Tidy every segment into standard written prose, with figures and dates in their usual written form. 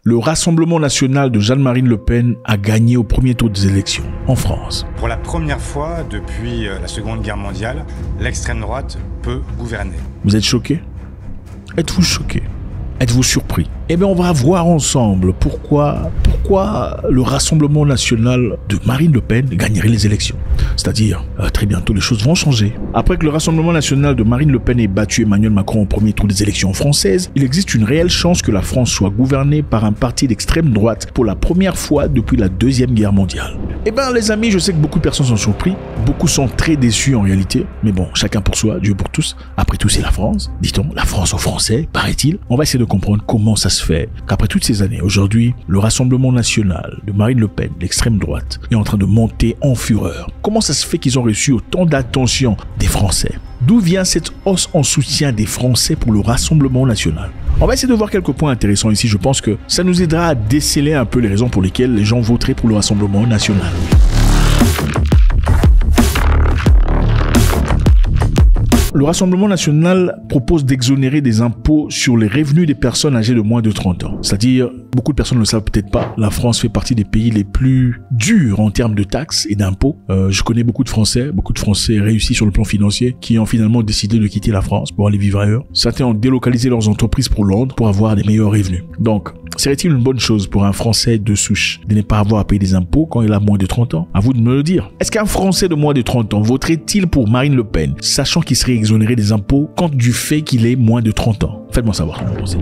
Le Rassemblement national de Jean-Marie Le Pen a gagné au premier tour des élections en France. Pour la première fois depuis la Seconde Guerre mondiale, l'extrême droite peut gouverner. Vous êtes choqué? Êtes-vous choqué? Êtes-vous surpris? Eh bien, on va voir ensemble pourquoi le Rassemblement national de Marine Le Pen gagnerait les élections. C'est-à-dire, très bientôt, les choses vont changer. Après que le Rassemblement national de Marine Le Pen ait battu Emmanuel Macron au premier tour des élections françaises, il existe une réelle chance que la France soit gouvernée par un parti d'extrême droite pour la première fois depuis la Deuxième Guerre mondiale. Eh bien, les amis, je sais que beaucoup de personnes sont surpris. Beaucoup sont très déçus en réalité. Mais bon, chacun pour soi, Dieu pour tous. Après tout, c'est la France. Dit-on, la France aux Français, paraît-il. On va essayer de comprendre comment ça se fait qu'après toutes ces années, aujourd'hui, le Rassemblement national de Marine Le Pen, l'extrême droite, est en train de monter en fureur. Comment ça se fait qu'ils ont reçu autant d'attention des Français? D'où vient cette hausse en soutien des Français pour le Rassemblement national? On va essayer de voir quelques points intéressants ici. Je pense que ça nous aidera à déceler un peu les raisons pour lesquelles les gens voteraient pour le Rassemblement national. Le Rassemblement national propose d'exonérer des impôts sur les revenus des personnes âgées de moins de 30 ans. C'est-à-dire, beaucoup de personnes ne le savent peut-être pas, la France fait partie des pays les plus durs en termes de taxes et d'impôts. Je connais beaucoup de Français réussis sur le plan financier qui ont finalement décidé de quitter la France pour aller vivre ailleurs. Certains ont délocalisé leurs entreprises pour Londres pour avoir des meilleurs revenus. Donc, serait-il une bonne chose pour un Français de souche de ne pas avoir à payer des impôts quand il a moins de 30 ans? À vous de me le dire. Est-ce qu'un Français de moins de 30 ans voterait-il pour Marine Le Pen, sachant qu'il serait exonéré des impôts compte du fait qu'il ait moins de 30 ans? Faites-moi savoir ce que vous pensez.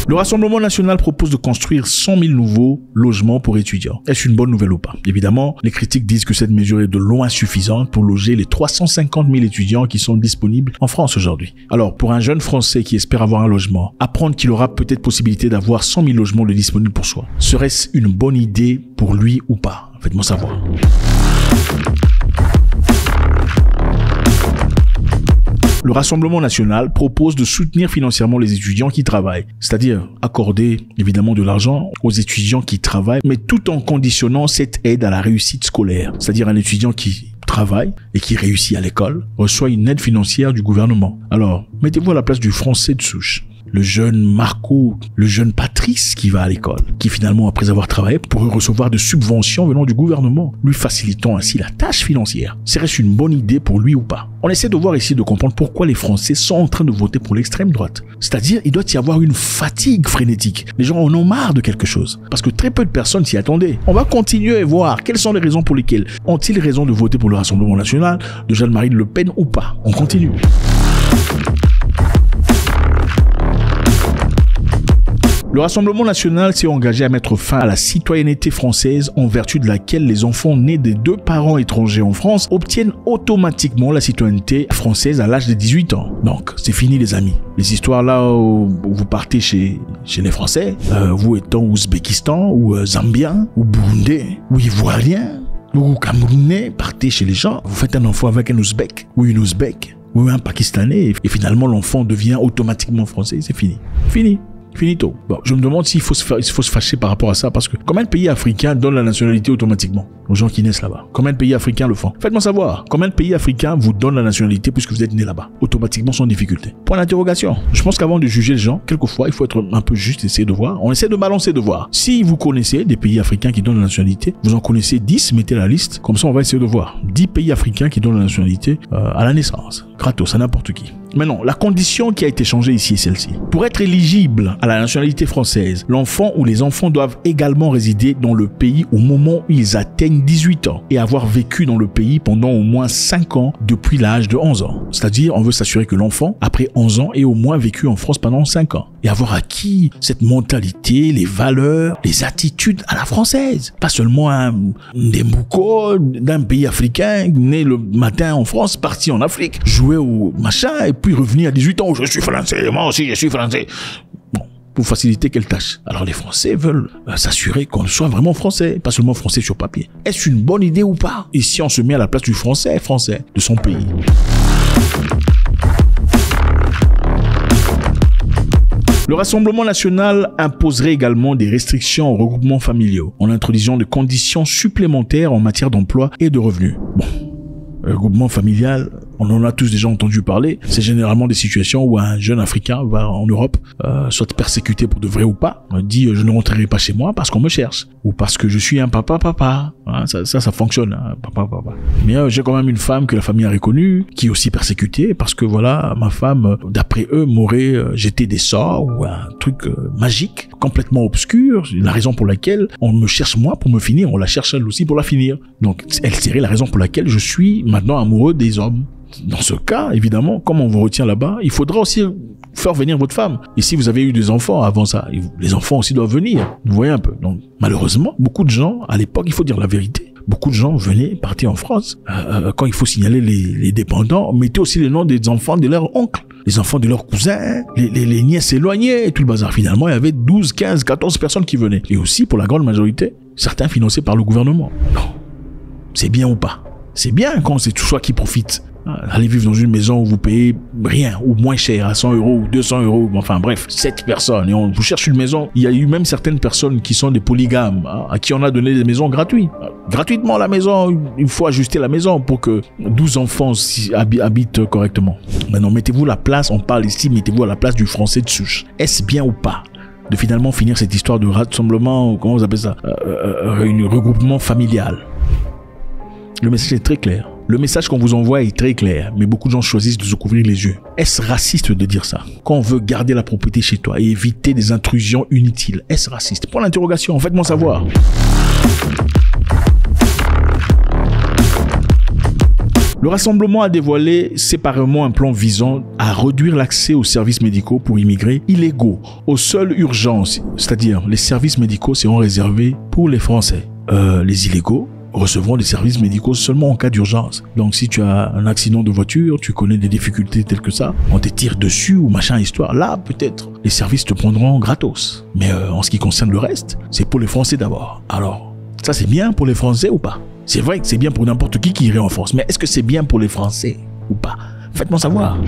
Le Rassemblement national propose de construire 100 000 nouveaux logements pour étudiants. Est-ce une bonne nouvelle ou pas? Évidemment, les critiques disent que cette mesure est de loin suffisante pour loger les 350 000 étudiants qui sont disponibles en France aujourd'hui. Alors, pour un jeune Français qui espère avoir un logement, apprendre qu'il aura peut-être possibilité d'avoir 100 000 logements de disponibles pour soi, serait-ce une bonne idée pour lui ou pas? Faites-moi savoir. Le Rassemblement national propose de soutenir financièrement les étudiants qui travaillent, c'est-à-dire accorder évidemment de l'argent aux étudiants qui travaillent, mais tout en conditionnant cette aide à la réussite scolaire. C'est-à-dire un étudiant qui travaille et qui réussit à l'école reçoit une aide financière du gouvernement. Alors, mettez-vous à la place du Français de souche. Le jeune Marco, le jeune Patrice qui va à l'école, qui finalement, après avoir travaillé, pourrait recevoir de subventions venant du gouvernement, lui facilitant ainsi la tâche financière. Serait-ce une bonne idée pour lui ou pas? On essaie de voir ici, de comprendre pourquoi les Français sont en train de voter pour l'extrême droite. C'est-à-dire, il doit y avoir une fatigue frénétique. Les gens en ont marre de quelque chose. Parce que très peu de personnes s'y attendaient. On va continuer et voir quelles sont les raisons pour lesquelles ont-ils raison de voter pour le Rassemblement national de Jean-Marie Le Pen ou pas. On continue. Le Rassemblement national s'est engagé à mettre fin à la citoyenneté française en vertu de laquelle les enfants nés des 2 parents étrangers en France obtiennent automatiquement la citoyenneté française à l'âge de 18 ans. Donc, c'est fini les amis. Les histoires là où vous partez chez les Français, vous étant Ouzbékistan ou Zambien ou Burundais ou Ivoirien ou Camerounais, partez chez les gens, vous faites un enfant avec un Ouzbek ou une Ouzbek ou un Pakistanais et finalement l'enfant devient automatiquement français, c'est fini. Fini. Finito. Bon, je me demande s'il faut se fâcher par rapport à ça, parce que combien de pays africains donnent la nationalité automatiquement aux gens qui naissent là-bas? Combien de pays africains le font? Faites-moi savoir. Combien de pays africains vous donnent la nationalité puisque vous êtes né là-bas, automatiquement sans difficulté? Point d'interrogation. Je pense qu'avant de juger les gens, quelquefois, il faut être un peu juste, essayer de voir. On essaie de balancer, de voir. Si vous connaissez des pays africains qui donnent la nationalité, vous en connaissez 10, mettez la liste. Comme ça, on va essayer de voir. 10 pays africains qui donnent la nationalité à la naissance. Gratos, à n'importe qui. Maintenant, la condition qui a été changée ici est celle-ci. Pour être éligible à la nationalité française, l'enfant ou les enfants doivent également résider dans le pays au moment où ils atteignent 18 ans et avoir vécu dans le pays pendant au moins 5 ans depuis l'âge de 11 ans. C'est-à-dire, on veut s'assurer que l'enfant, après 11 ans, ait au moins vécu en France pendant 5 ans et avoir acquis cette mentalité, les valeurs, les attitudes à la française. Pas seulement un Ndembouko d'un pays africain né le matin en France, parti en Afrique, jouer au machin et puis revenir à 18 ans. Je suis français, moi aussi je suis français. Bon, pour faciliter quelle tâche? Alors les Français veulent s'assurer qu'on soit vraiment français, pas seulement français sur papier. Est-ce une bonne idée ou pas? Et si on se met à la place du français de son pays? Le Rassemblement national imposerait également des restrictions aux regroupements familiaux en introduisant des conditions supplémentaires en matière d'emploi et de revenus. Bon, le regroupement familial, On en a tous déjà entendu parler. C'est généralement des situations où un jeune Africain va en Europe, soit persécuté pour de vrai ou pas, dit je ne rentrerai pas chez moi parce qu'on me cherche ou parce que je suis un papa. Hein, ça fonctionne, hein, papa. Mais j'ai quand même une femme que la famille a reconnue, qui est aussi persécutée parce que voilà, ma femme, d'après eux, m'aurait jeté des sorts ou un truc magique, complètement obscur, la raison pour laquelle on me cherche moi pour me finir, on la cherche elle aussi pour la finir. Donc elle serait la raison pour laquelle je suis maintenant amoureux des hommes. Dans ce cas, évidemment, comme on vous retient là-bas, il faudra aussi faire venir votre femme. Et si vous avez eu des enfants avant ça, les enfants aussi doivent venir. Vous voyez un peu. Donc, malheureusement, beaucoup de gens, à l'époque, il faut dire la vérité, beaucoup de gens venaient partir en France. Quand il faut signaler les dépendants, mettez aussi les noms des enfants de leur oncle, les enfants de leurs cousins, les nièces éloignées et tout le bazar. Finalement, il y avait 12, 15, 14 personnes qui venaient. Et aussi, pour la grande majorité, certains financés par le gouvernement. Non. C'est bien ou pas? C'est bien quand c'est tout soi qui profite. Allez vivre dans une maison où vous payez rien ou moins cher, à 100 euros ou 200 euros, enfin bref, 7 personnes. Et on vous cherche une maison. Il y a eu même certaines personnes qui sont des polygames, à qui on a donné des maisons gratuites. Gratuitement la maison, il faut ajuster la maison pour que 12 enfants habitent correctement. Maintenant, mettez-vous la place, on parle ici, mettez-vous à la place du français de souche. Est-ce bien ou pas de finalement finir cette histoire de rassemblement, comment vous appelez ça, un regroupement familial? Le message est très clair. Le message qu'on vous envoie est très clair, mais beaucoup de gens choisissent de se couvrir les yeux. Est-ce raciste de dire ça? Quand on veut garder la propriété chez toi et éviter des intrusions inutiles, est-ce raciste? Point d'interrogation, faites-moi savoir. Le Rassemblement a dévoilé séparément un plan visant à réduire l'accès aux services médicaux pour immigrés illégaux aux seules urgences, c'est-à-dire les services médicaux seront réservés pour les Français. Les illégaux recevront des services médicaux seulement en cas d'urgence. Donc si tu as un accident de voiture, tu connais des difficultés telles que ça, on te tire dessus ou machin histoire, là peut-être les services te prendront gratos. Mais en ce qui concerne le reste, c'est pour les Français d'abord. Alors, ça c'est bien pour les Français ou pas? C'est vrai que c'est bien pour n'importe qui irait en France, mais est-ce que c'est bien pour les Français ou pas? Faites-moi savoir.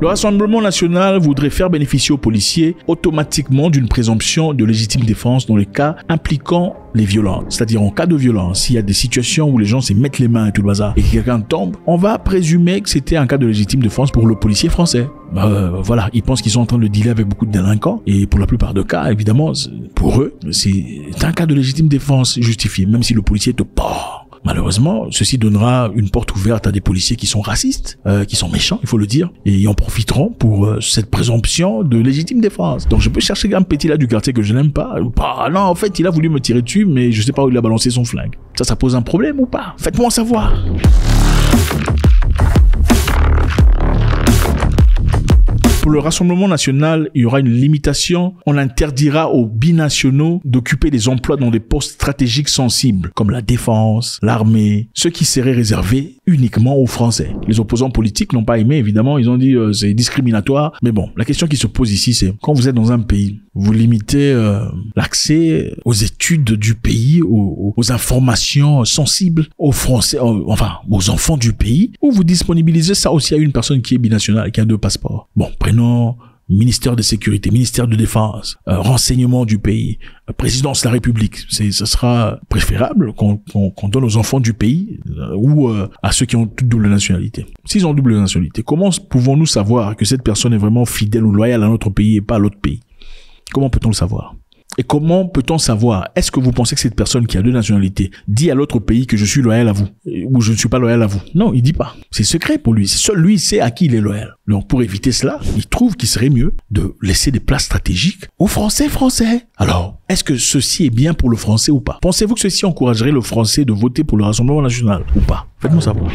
Le Rassemblement national voudrait faire bénéficier aux policiers automatiquement d'une présomption de légitime défense dans les cas impliquant les violences. C'est-à-dire en cas de violence, s'il y a des situations où les gens se mettent les mains et tout le bazar et que quelqu'un tombe, on va présumer que c'était un cas de légitime défense pour le policier français. Voilà, ils pensent qu'ils sont en train de dealer avec beaucoup de délinquants et pour la plupart des cas, évidemment, pour eux, c'est un cas de légitime défense justifié, même si le policier te porte. Malheureusement, ceci donnera une porte ouverte à des policiers qui sont racistes, qui sont méchants, il faut le dire, et ils en profiteront pour cette présomption de légitime défense. Donc je peux chercher un petit là du quartier que je n'aime pas, ou pas. Non, en fait, il a voulu me tirer dessus, mais je sais pas où il a balancé son flingue. Ça pose un problème ou pas? Faites-moi savoir. Pour le Rassemblement national, il y aura une limitation. On interdira aux binationaux d'occuper des emplois dans des postes stratégiques sensibles, comme la défense, l'armée, ce qui serait réservé uniquement aux Français. Les opposants politiques n'ont pas aimé, évidemment, ils ont dit c'est discriminatoire. Mais bon, la question qui se pose ici, c'est quand vous êtes dans un pays, vous limitez l'accès aux études du pays, aux informations sensibles, aux Français, enfin aux enfants du pays, ou vous disponibilisez ça aussi à une personne qui est binationale, qui a 2 passeports. Bon, prenons ministère de sécurité, ministère de défense, renseignement du pays, présidence de la République. Ce sera préférable qu'on donne aux enfants du pays ou à ceux qui ont toute double nationalité. S'ils ont double nationalité, comment pouvons-nous savoir que cette personne est vraiment fidèle ou loyale à notre pays et pas à l'autre pays? Comment peut-on le savoir? Et comment peut-on savoir, est-ce que vous pensez que cette personne qui a 2 nationalités dit à l'autre pays que je suis loyal à vous ou je ne suis pas loyal à vous? Non, il dit pas. C'est secret pour lui. Seul lui sait à qui il est loyal. Donc pour éviter cela, il trouve qu'il serait mieux de laisser des places stratégiques aux Français. Alors, est-ce que ceci est bien pour le Français ou pas? Pensez-vous que ceci encouragerait le Français de voter pour le Rassemblement national ou pas? Faites-moi savoir.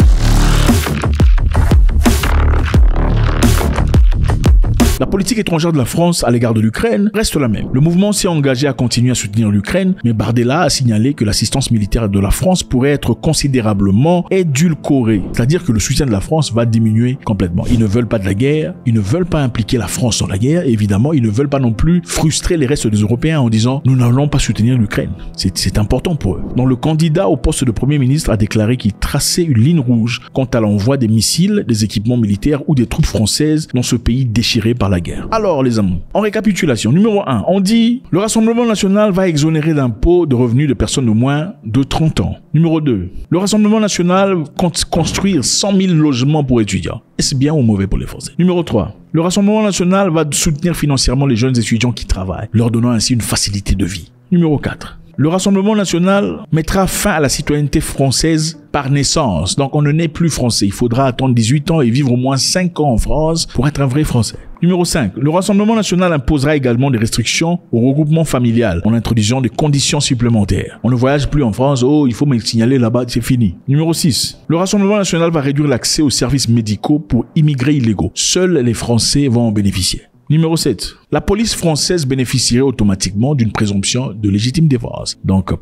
La politique étrangère de la France à l'égard de l'Ukraine reste la même. Le mouvement s'est engagé à continuer à soutenir l'Ukraine, mais Bardella a signalé que l'assistance militaire de la France pourrait être considérablement édulcorée. C'est-à-dire que le soutien de la France va diminuer complètement. Ils ne veulent pas de la guerre, ils ne veulent pas impliquer la France dans la guerre, et évidemment, ils ne veulent pas non plus frustrer les restes des Européens en disant « nous n'allons pas soutenir l'Ukraine ». C'est important pour eux. Donc le candidat au poste de Premier ministre a déclaré qu'il traçait une ligne rouge quant à l'envoi des missiles, des équipements militaires ou des troupes françaises dans ce pays déchiré par la la guerre. Alors les amis, en récapitulation, numéro 1, on dit le Rassemblement national va exonérer d'impôts de revenus de personnes de moins de 30 ans. Numéro 2, le Rassemblement national compte construire 100 000 logements pour étudiants. Est-ce bien ou mauvais pour les Français? Numéro 3, le Rassemblement national va soutenir financièrement les jeunes étudiants qui travaillent, leur donnant ainsi une facilité de vie. Numéro 4, le Rassemblement national mettra fin à la citoyenneté française par naissance. Donc on ne naît plus français. Il faudra attendre 18 ans et vivre au moins 5 ans en France pour être un vrai Français. Numéro 5. Le Rassemblement national imposera également des restrictions au regroupement familial en introduisant des conditions supplémentaires. On ne voyage plus en France. Oh, il faut me signaler là-bas, c'est fini. Numéro 6. Le Rassemblement national va réduire l'accès aux services médicaux pour immigrés illégaux. Seuls les Français vont en bénéficier. Numéro 7. La police française bénéficierait automatiquement d'une présomption de légitime défense. Donc,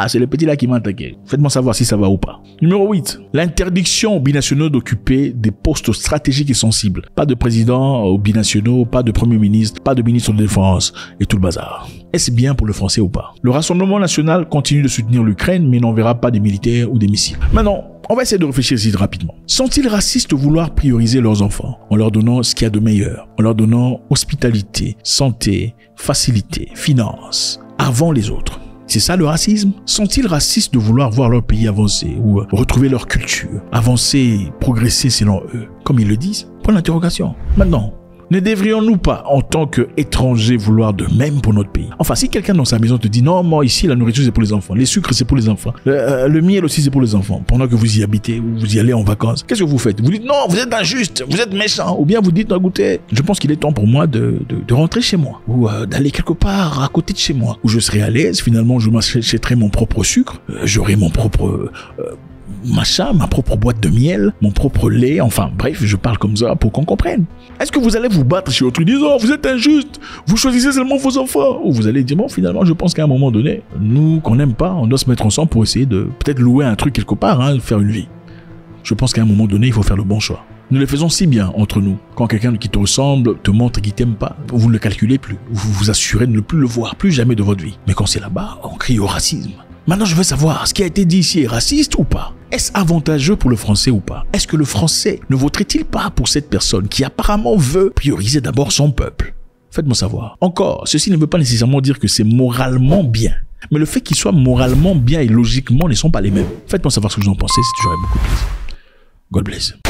c'est le petit là qui m'a attaqué. Faites-moi savoir si ça va ou pas. Numéro 8. L'interdiction aux binationaux d'occuper des postes stratégiques et sensibles. Pas de président aux binationaux, pas de premier ministre, pas de ministre de défense et tout le bazar. Est-ce bien pour le français ou pas? Le Rassemblement national continue de soutenir l'Ukraine, mais n'enverra pas des militaires ou des missiles. Maintenant, on va essayer de réfléchir ici rapidement. Sont-ils racistes de vouloir prioriser leurs enfants en leur donnant ce qu'il y a de meilleur, en leur donnant hospitalité, santé, facilité, finance, avant les autres? C'est ça le racisme? Sont-ils racistes de vouloir voir leur pays avancer ou retrouver leur culture, avancer, progresser selon eux, comme ils le disent? Point d'interrogation. Maintenant, ne devrions-nous pas, en tant qu'étrangers, vouloir de même pour notre pays? Enfin, si quelqu'un dans sa maison te dit « Non, moi, ici, la nourriture, c'est pour les enfants. Les sucres, c'est pour les enfants. Le miel aussi, c'est pour les enfants. » Pendant que vous y habitez ou vous y allez en vacances, qu'est-ce que vous faites? Vous dites « Non, vous êtes injuste, vous êtes méchant. » Ou bien vous dites « Non, écoutez, je pense qu'il est temps pour moi de rentrer chez moi. Ou d'aller quelque part à côté de chez moi. Où je serai à l'aise. Finalement, je m'achèterai mon propre sucre. J'aurai mon propre... machin, ma propre boîte de miel, mon propre lait, enfin bref, je parle comme ça pour qu'on comprenne. Est-ce que vous allez vous battre chez autrui disant vous êtes injuste, vous choisissez seulement vos enfants? Ou vous allez dire bon finalement je pense qu'à un moment donné, nous qu'on n'aime pas, on doit se mettre ensemble pour essayer de peut-être louer un truc quelque part, faire une vie. Je pense qu'à un moment donné il faut faire le bon choix. Nous le faisons si bien entre nous. Quand quelqu'un qui te ressemble te montre qu'il t'aime pas, vous ne le calculez plus. Vous vous assurez de ne plus le voir, plus jamais de votre vie. Mais quand c'est là-bas, on crie au racisme. Maintenant, je veux savoir, ce qui a été dit ici est raciste ou pas? Est-ce avantageux pour le français ou pas? Est-ce que le français ne voterait-il pas pour cette personne qui apparemment veut prioriser d'abord son peuple? Faites-moi savoir. Encore, ceci ne veut pas nécessairement dire que c'est moralement bien. Mais le fait qu'il soit moralement bien et logiquement ne sont pas les mêmes. Faites-moi savoir ce que vous en pensez, c'est toujours avec beaucoup de plaisir. God bless.